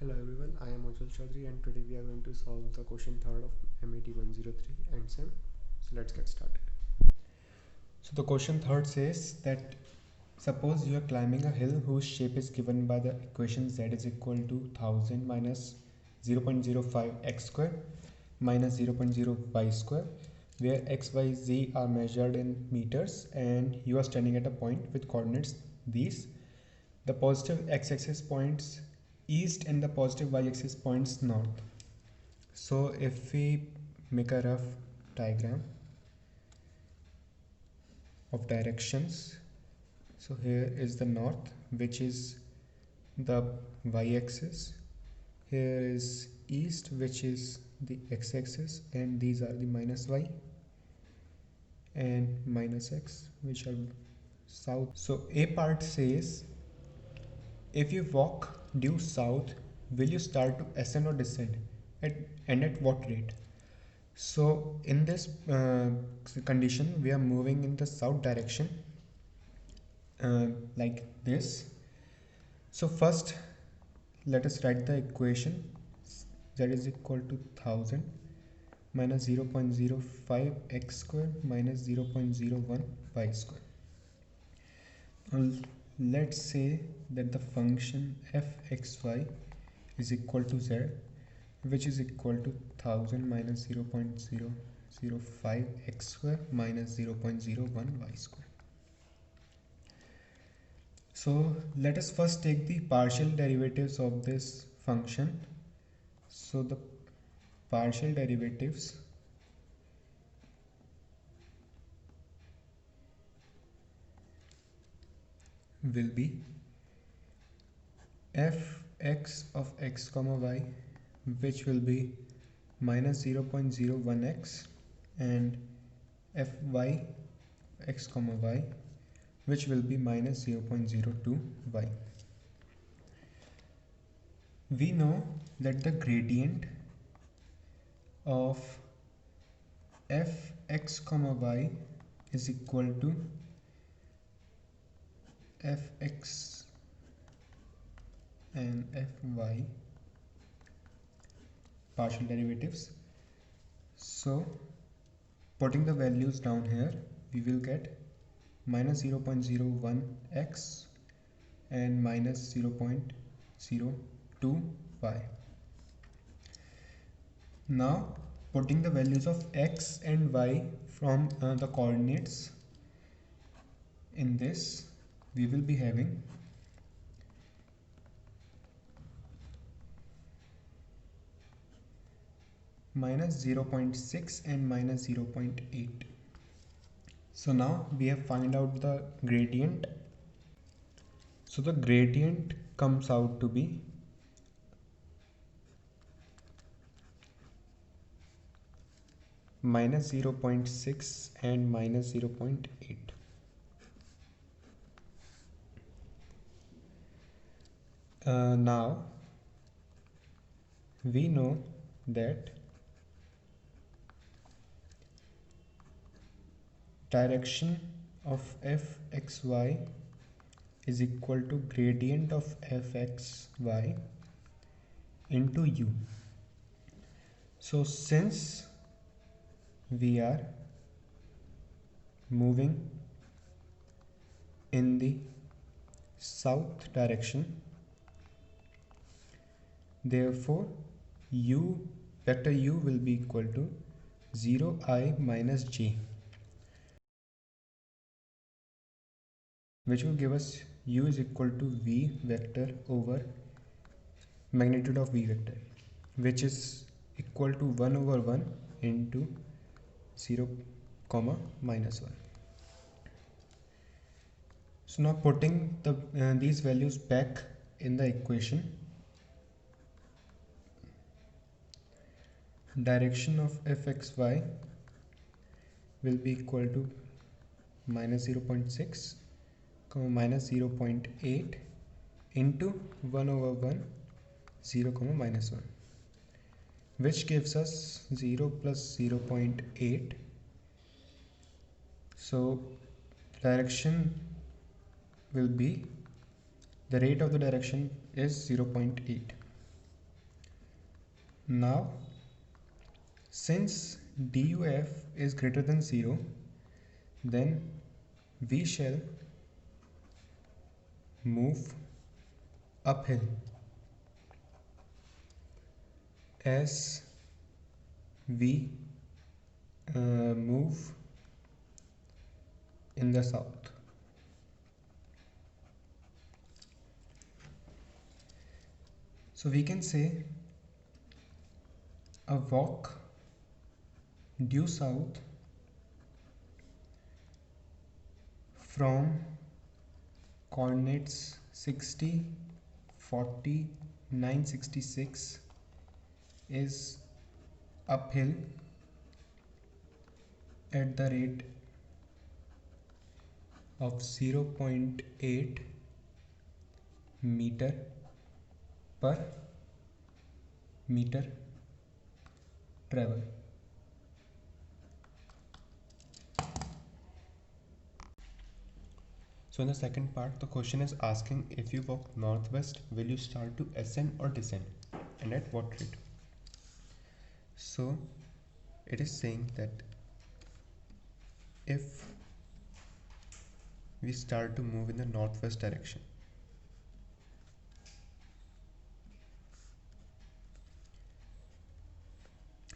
Hello everyone, I am Ujjwal Chaudhary and today we are going to solve the question 3rd of MAT 103 and SEM. So let's get started. So the question 3rd says that suppose you are climbing a hill whose shape is given by the equation z is equal to 1000 minus 0.05 x square minus 0.0 y square, where x, y, z are measured in meters and you are standing at a point with coordinates these. The positive x-axis points east and the positive y-axis points north. So if we make a rough diagram of directions, so here is the north, which is the y-axis. Here is east, which is the x-axis, and these are the minus y and minus x, which are south. So A part says, if you walk due south, will you start to ascend or descend? And at what rate? So in this condition, we are moving in the south direction like this. So first, let us write the equation. Z is equal to 1000 minus 0.05 x square minus 0.01 y square. Now, let's say that the function fxy is equal to z, which is equal to 1000 minus 0.005 x square minus 0.01 y square. So let us first take the partial derivatives of this function. So the partial derivatives will be fx of x comma y, which will be minus 0.01 x, and fy x comma y, which will be minus 0.02 y. We know that the gradient of fx comma y is equal to fx and fy partial derivatives. So putting the values down here, we will get minus 0.01 x and minus 0.02 y. Now putting the values of x and y from the coordinates in this, we will be having minus 0.6 and minus 0.8. So now we have found out the gradient. So the gradient comes out to be minus 0.6 and minus 0.8. Now we know that direction of fxy is equal to gradient of fxy into u. So since we are moving in the south direction, therefore vector u will be equal to 0i minus j, which will give us u is equal to v vector over magnitude of v vector, which is equal to 1 over 1 into 0 comma minus 1. So now putting these values back in the equation, direction of fxy will be equal to minus 0.6 comma minus 0.8 into 1 over 1 0 comma minus 1, which gives us 0 plus 0.8. So direction will be, the rate of the direction is 0.8. Now since duf is greater than 0, then we shall move uphill as we move in the south. So we can say a walk due south from coordinates 60, 40, 966 is uphill at the rate of 0.8 meter per meter travel. So in the second part, the question is asking, if you walk northwest, will you start to ascend or descend, and at what rate? So it is saying that if we start to move in the northwest direction,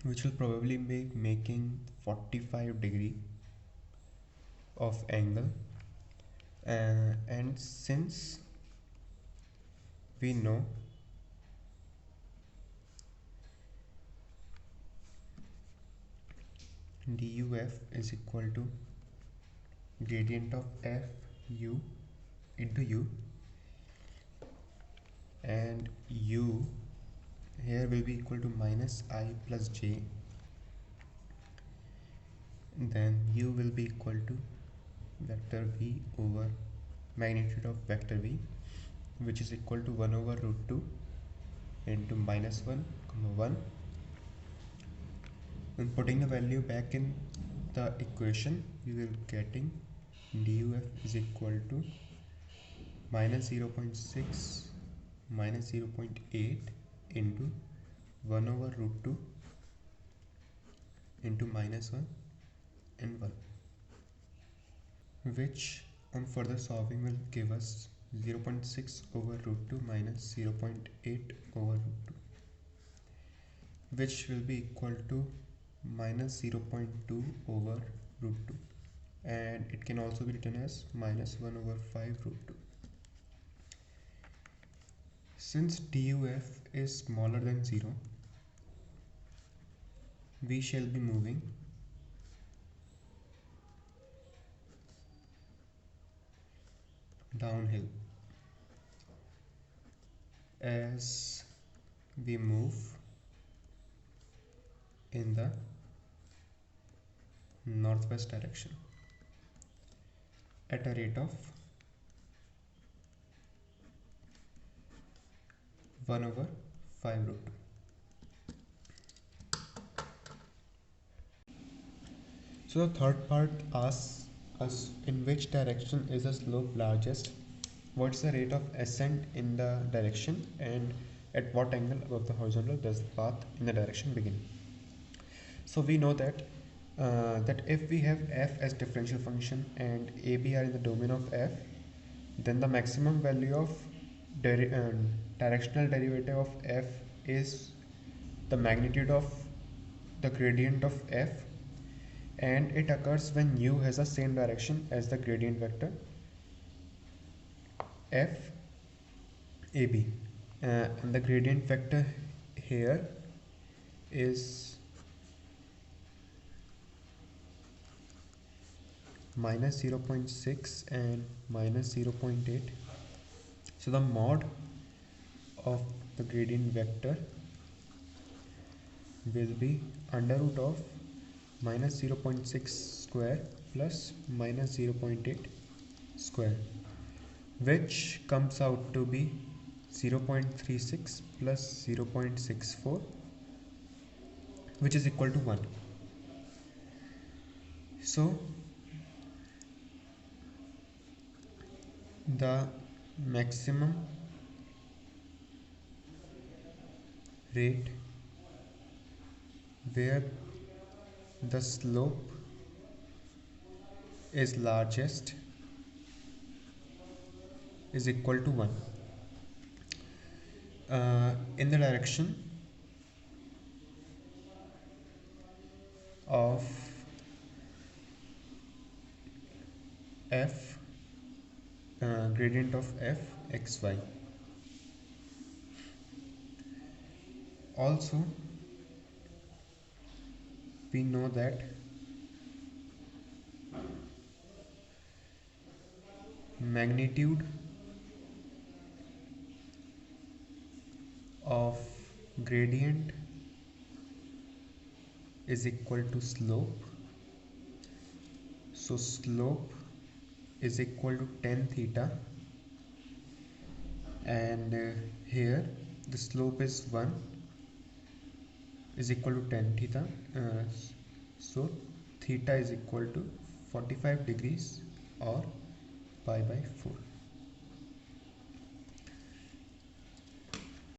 which will probably be making 45 degree of angle, and since we know duf is equal to gradient of f u into u, and u here will be equal to minus I plus j, then u will be equal to vector v over magnitude of vector v, which is equal to 1 over root 2 into minus 1 comma 1. When putting the value back in the equation, you will getting duf is equal to minus 0.6 minus 0.8 into 1 over root 2 into minus 1 and 1, which on further solving will give us 0.6 over root 2 minus 0.8 over root 2, which will be equal to minus 0.2 over root 2, and it can also be written as minus 1 over 5 root 2. Since duf is smaller than 0, we shall be moving downhill as we move in the northwest direction at a rate of 1 over 5 root 2. So the third part asks us, in which direction is the slope largest, what's the rate of ascent in the direction, and at what angle above the horizontal does the path in the direction begin. So we know that if we have f as differential function and ab are in the domain of f, then the maximum value of directional derivative of f is the magnitude of the gradient of f, and it occurs when u has the same direction as the gradient vector f ab, and the gradient vector here is minus 0.6 and minus 0.8. So the mod of the gradient vector will be under root of minus 0.6 square plus minus 0.8 square, which comes out to be 0.36 plus 0.64, which is equal to 1. So the maximum rate where the slope is largest is equal to 1. In the direction of f, gradient of f xy. Also, we know that magnitude of gradient is equal to slope. So slope is equal to tan theta, and here the slope is 1 is equal to tan theta. So theta is equal to 45 degrees or pi by 4.